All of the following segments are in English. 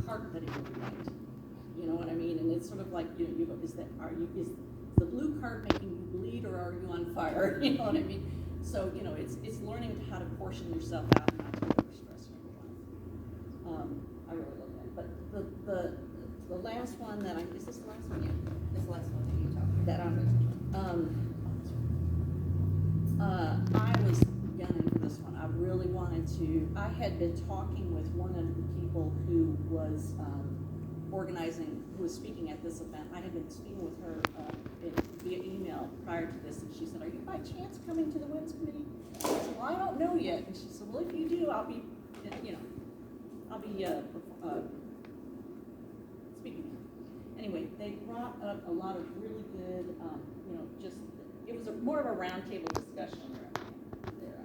cart that he really liked. You know what I mean? And it's sort of like, you go, is the blue cart making you bleed, or are you on fire? You know what I mean? So, it's learning how to portion yourself out and not to overstress number one. I really love that. But the last one that is this the last one? Yeah, it's the last one that you talked about. That I was gunning for this one. I really wanted to. I had been talking with one of the people who was organizing, who was speaking at this event. I had been speaking with her via email prior to this, and she said, "Are you by chance coming to the Women's Committee?" I said, "Well, I don't know yet." And she said, "Well, if you do, I'll be speaking." Anyway, they brought up a lot of really good, it was more of a roundtable discussion around there.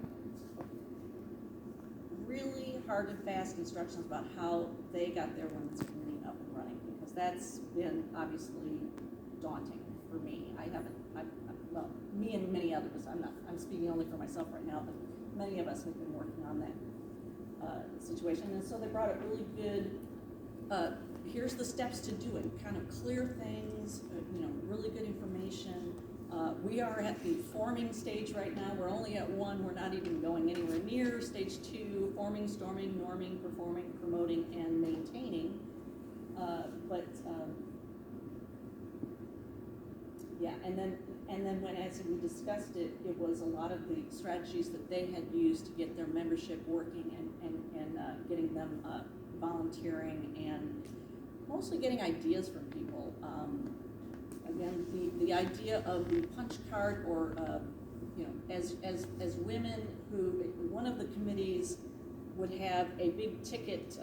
Really hard and fast instructions about how they got their Women's Committee up and running, because that's been obviously daunting for me. Well, me and many others, I'm speaking only for myself right now, but many of us have been working on that situation. And so they brought up really good, here's the steps to do it, kind of clear things, really good information. We are at the forming stage right now. We're only at 1. We're not even going anywhere near stage 2, forming, storming, norming, performing, promoting, and maintaining. And then when, as we discussed it, it was a lot of the strategies that they had used to get their membership working and getting them volunteering, and mostly getting ideas from people. Again, the idea of the punch card, or as women who, one of the committees would have a big ticket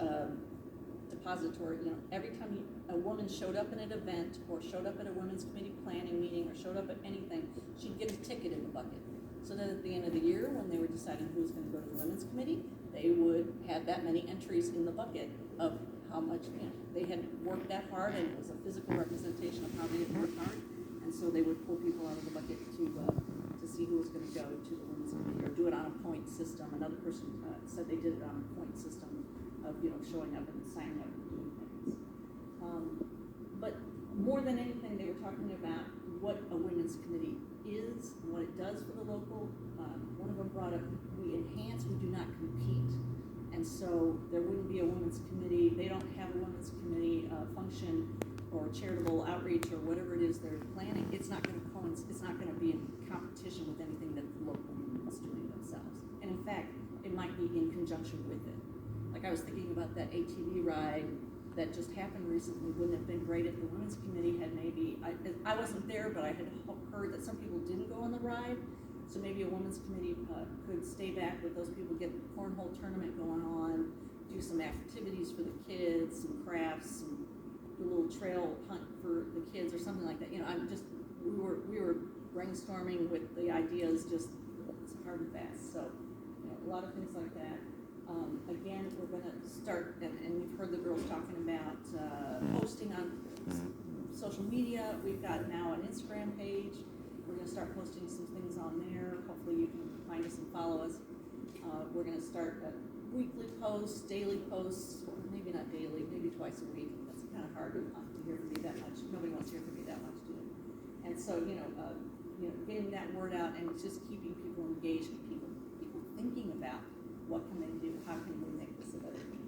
depository. Every time a woman showed up in an event, or showed up at a women's committee planning meeting, or showed up at anything, she'd get a ticket in the bucket. So that at the end of the year, when they were deciding who was going to go to the women's committee, they would have that many entries in the bucket of how much they had worked that hard, and it was a physical representation of how they had worked hard. And so they would pull people out of the bucket to see who was going to go to the women's committee, or do it on a point system. Another person said they did it on a point system of showing up and signing up and doing things. But more than anything, they were talking about what a women's committee is and what it does for the local. One of them brought up, we enhance, we do not compete. And so there wouldn't be a women's committee. They don't have a women's committee function or charitable outreach or whatever it is they're planning. It's not going to it's not going to be in competition with anything that the local women is doing themselves. And in fact, it might be in conjunction with it. Like I was thinking about that ATV ride that just happened recently. Wouldn't it have been great if the women's committee had I wasn't there, but I had heard that some people didn't go on the ride. So maybe a women's committee could stay back with those people, get the cornhole tournament going on, do some activities for the kids, some crafts, and do a little trail hunt for the kids or something like that. We were brainstorming with the ideas, just it's hard and fast. So a lot of things like that. Again, we're going to start, and you've heard the girls talking about posting on social media. We've got now an Instagram page. We're going to start posting some things on there. Hopefully you can find us and follow us. We're going to start weekly posts, daily posts, maybe not daily, maybe twice a week. That's kind of hard to hear from me that much. Nobody wants to hear from me that much, do they? And so, getting that word out and just keeping people engaged, people thinking about what can they do, how can we make this a better community.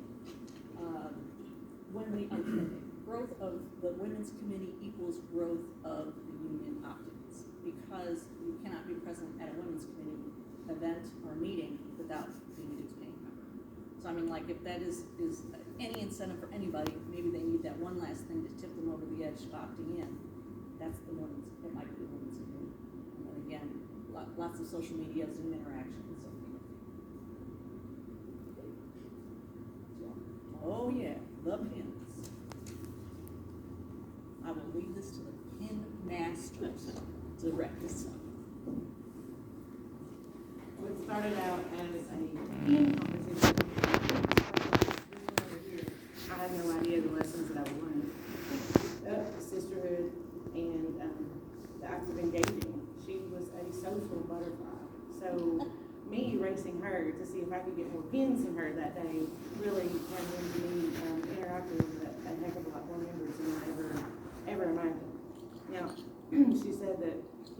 Growth of the Women's Committee equals growth of the union optics, because you cannot be present at a Women's Committee event or meeting without being a dues paying member. So if that is any incentive for anybody, maybe they need that one last thing to tip them over the edge to opting in. It might be the Women's Committee. And then again, lots of social media, Zoom interaction, and so forth. Oh yeah, the pins. I will leave this to the pin masters to wrap this up. Well, it started out as a pin competition. I had no idea the lessons that I would learn. The sisterhood and the active engaging. She was a social butterfly. So me racing her to see if I could get more pins from her that day really had me interactive with that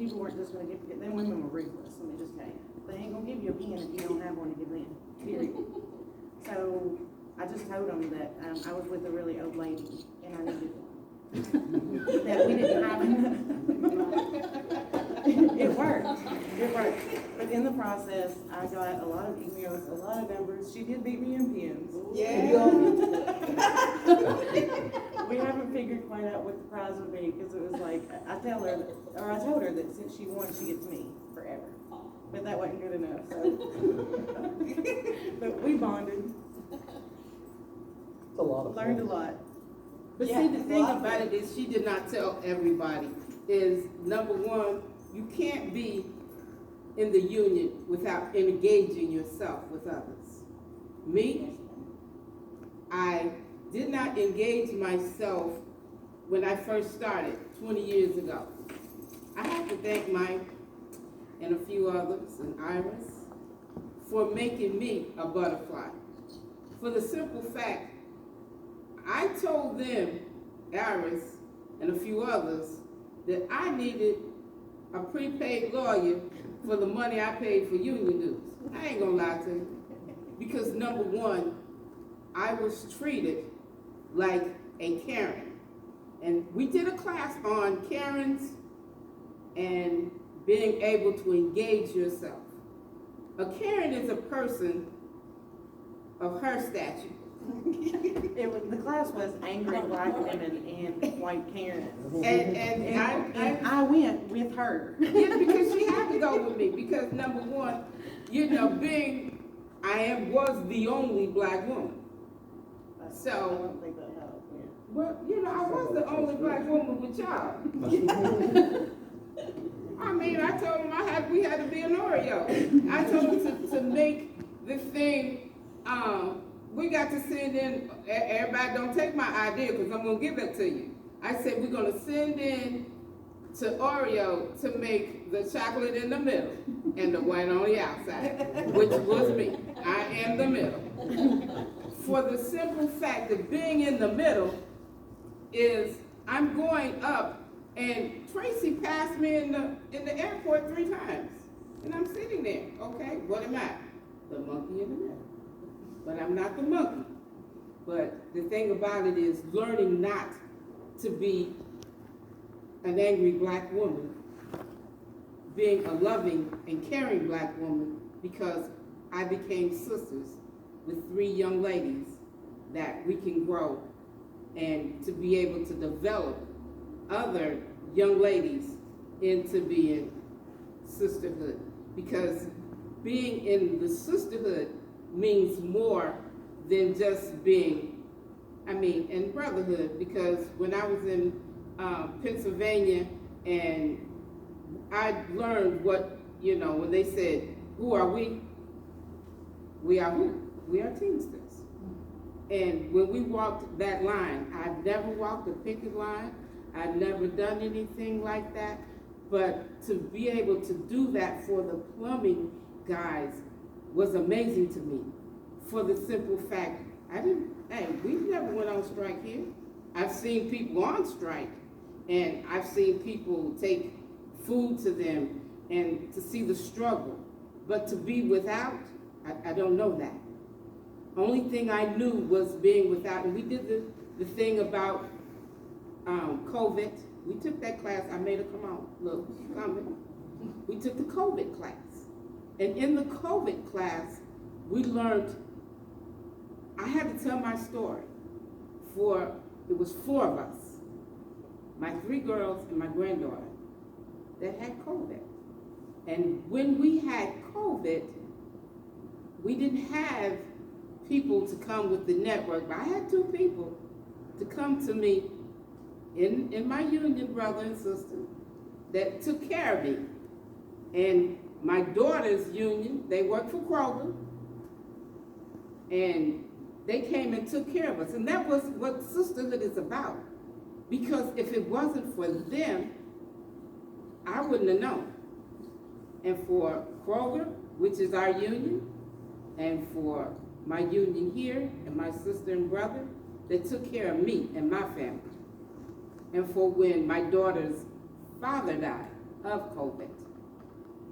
people weren't just gonna give, them women were ruthless, let me just tell you. They ain't gonna give you a pen if you don't have one to give them, period. So, I just told them that, I was with a really old lady, and I needed one. That we didn't have enough. It worked, but in the process, I got a lot of emails, a lot of numbers, she did beat me in pins. Yeah. We haven't figured quite out what the prize would be, because it was like, I told her that since she won, she gets me forever. But that wasn't good enough, so. But we bonded, It's a lot of fun. learned a lot. But Yeah, see, the thing well, about it is, she did not tell everybody, is number one, you can't be in the union without engaging yourself with others. Me, I did not engage myself when I first started 20 years ago. I have to thank Mike and a few others, and Iris, for making me a butterfly. For the simple fact, I told them, Iris and a few others, that I needed a prepaid lawyer for the money I paid for union dues. I ain't gonna lie to you. Because number one, I was treated like a Karen. And we did a class on Karens and being able to engage yourself. A Karen is a person of her stature. The class was angry black women and white Karens. And I went with her. yeah, because she had to go with me, because number one, you know, was the only black woman. So, I don't think that helped, yeah. well, you know, I was the only black woman with y'all. I mean, I told him we had to be an Oreo. I told him to make the thing, we got to send in, everybody don't take my idea because I'm gonna give it to you. I said, we're gonna send in to Oreo to make the chocolate in the middle and the white on the outside, which was me. I am the middle. For the simple fact of being in the middle is I'm going up, and Tracy passed me in the airport 3 times. And I'm sitting there, okay, what am I? The monkey in the middle. But I'm not the monkey. But the thing about it is learning not to be an angry black woman, being a loving and caring black woman, because I became sisters with 3 young ladies that we can grow and to be able to develop other young ladies into being sisterhood. Because being in the sisterhood means more than just being, and brotherhood, because when I was in Pennsylvania and I learned what, when they said, who are we? We are who? We are Teamsters. And when we walked that line, I'd never walked a picket line. I'd never done anything like that. But to be able to do that for the plumbing guys was amazing to me. For the simple fact, we never went on strike here. I've seen people on strike, and I've seen people take food to them and to see the struggle. But to be without, I don't know that. Only thing I knew was being without, and we did the thing about COVID. We took that class. I made her come on. Look, she's coming. We took the COVID class. And in the COVID class, we learned, I had to tell my story. It was 4 of us, my 3 girls and my granddaughter, that had COVID. And when we had COVID, we didn't have people to come with the network, but I had 2 people to come to me in my union, brother and sister, that took care of me. And my daughter's union, they worked for Kroger, and they came and took care of us. And that was what sisterhood is about. Because if it wasn't for them, I wouldn't have known. And for Kroger, which is our union, and for my union here, and my sister and brother, they took care of me and my family. And for when my daughter's father died, of COVID.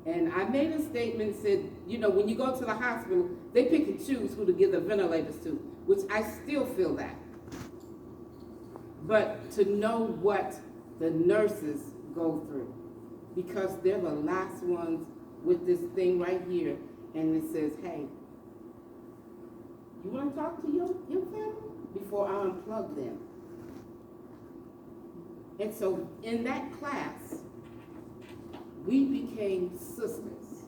And I made a statement, said, you know, when you go to the hospital, they pick and choose who to give the ventilators to, which I still feel that. But to know what the nurses go through, because they're the last ones with this thing right here, and it says, hey, you want to talk to your family? Before I unplug them. And so in that class, we became sisters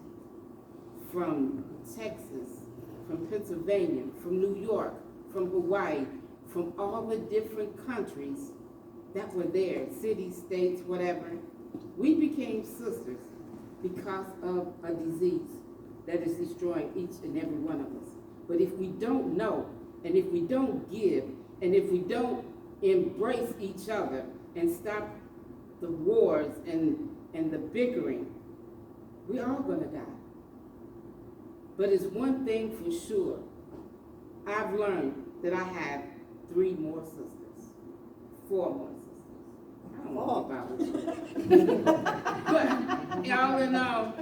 from Texas, from Pennsylvania, from New York, from Hawaii, from all the different countries that were there, cities, states, whatever. We became sisters because of a disease that is destroying each and every one of us. But if we don't know, and if we don't give, and if we don't embrace each other and stop the wars and the bickering, we're all gonna die. But it's one thing for sure. I've learned that I have 3 more sisters, 4 more sisters. I don't know about but y'all know,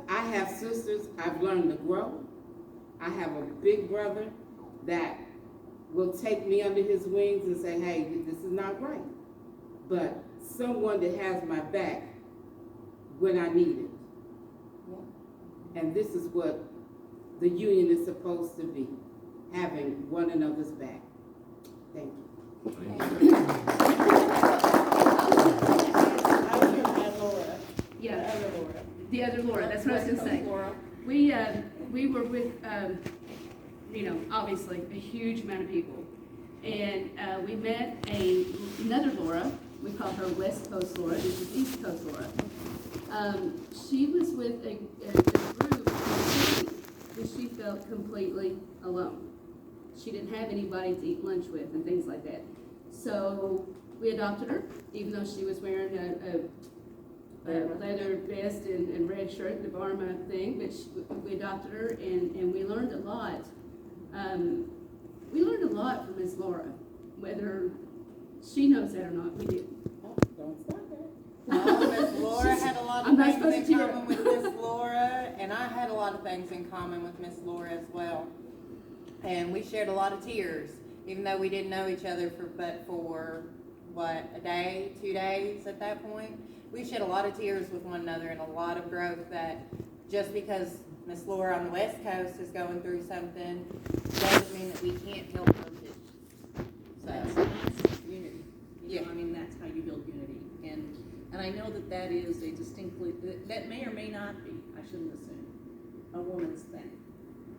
I have sisters. I've learned to grow. I have a big brother that will take me under his wings and say, hey, this is not right. But someone that has my back when I need it. Yeah. And this is what the union is supposed to be, having one another's back. Thank you. Laura. Yeah, The other Laura. the other Laura, that's what I was gonna say. Laura. We were with, you know, obviously, a huge amount of people. And we met another Laura, we call her West Coast Laura, this is East Coast Laura. She was with a group that she felt completely alone. She didn't have anybody to eat lunch with and things like that. So we adopted her, even though she was wearing a leather vest and red shirt, the Barma thing, but we adopted her and we learned a lot. We learned a lot from Miss Laura, whether she knows that or not, we did. Oh, don't start there. Miss Laura had a lot I'm of not things supposed in to hear common it. with Miss Laura, and I had a lot of things in common with Miss Laura as well. And we shared a lot of tears, even though we didn't know each other for what, a day, 2 days at that point. We shed a lot of tears with one another and a lot of growth that just because Miss Laura on the West Coast is going through something doesn't mean that we can't help her too. That's So, unity. Yeah. I mean, that's how you build unity. And I know that that is a distinctly, that may or may not be, I shouldn't assume, a woman's thing.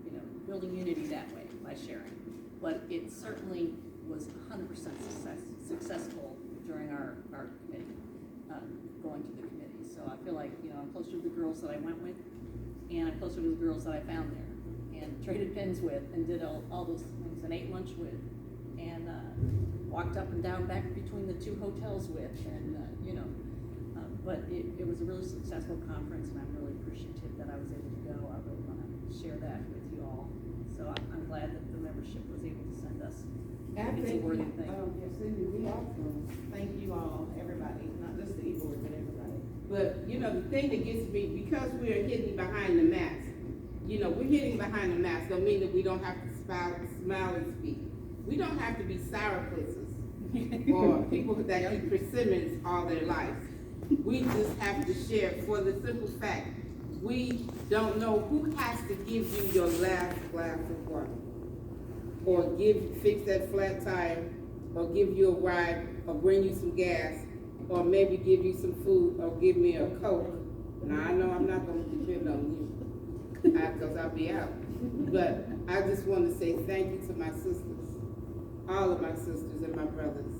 You know, building unity that way by sharing. But it certainly was 100% successful during our committee, going to the committee. So I feel like, you know, I'm closer to the girls that I went with, and I'm closer to the girls that I found there, and traded pens with, and did all those things, and ate lunch with, and walked up and down back between the 2 hotels with, and you know, but it was a really successful conference, and I'm really appreciative that I was able to go. I really want to share that with you all. So I'm glad that the membership was able to send us. It's a worthy thing. Yes, Cindy, we also. Thank you all, everybody, not just the e-board, but everybody. But, you know, the thing that gets me, because we're hidden behind the mask, you know, we're hidden behind the mask, don't mean that we don't have to smile and speak. We don't have to be sourpusses or people that eat persimmons all their lives. We just have to share for the simple fact, we don't know who has to give you your last glass of water, or fix that flat tire, or give you a ride, or bring you some gas, or maybe give you some food, or give me a Coke. Now, I know I'm not gonna depend on you, because I'll be out. But I just want to say thank you to my sisters, all of my sisters and my brothers,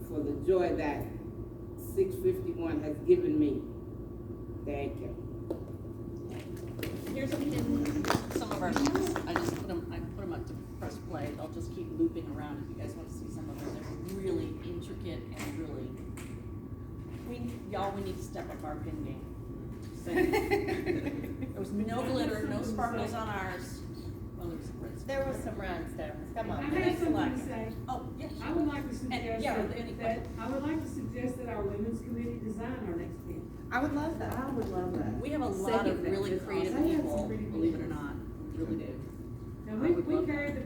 for the joy that 651 has given me. Thank you. Here's some of our sheets. I put them up to press play. I'll just keep looping around if you guys want to see some of them. They're really intricate and really, we need to step up our pin game. There was no glitter, no sparkles on ours. Well, there was there was some rhinestones. Come on. I have something to say. Oh, yes. I would like to suggest Yeah, any that, I would like to suggest that our women's committee design our next meeting. I would love that. I would love that. We have a lot Second of that, really that's creative awesome. They have some people, pretty believe it or pictures. not, we really do. Now, I we would love carried the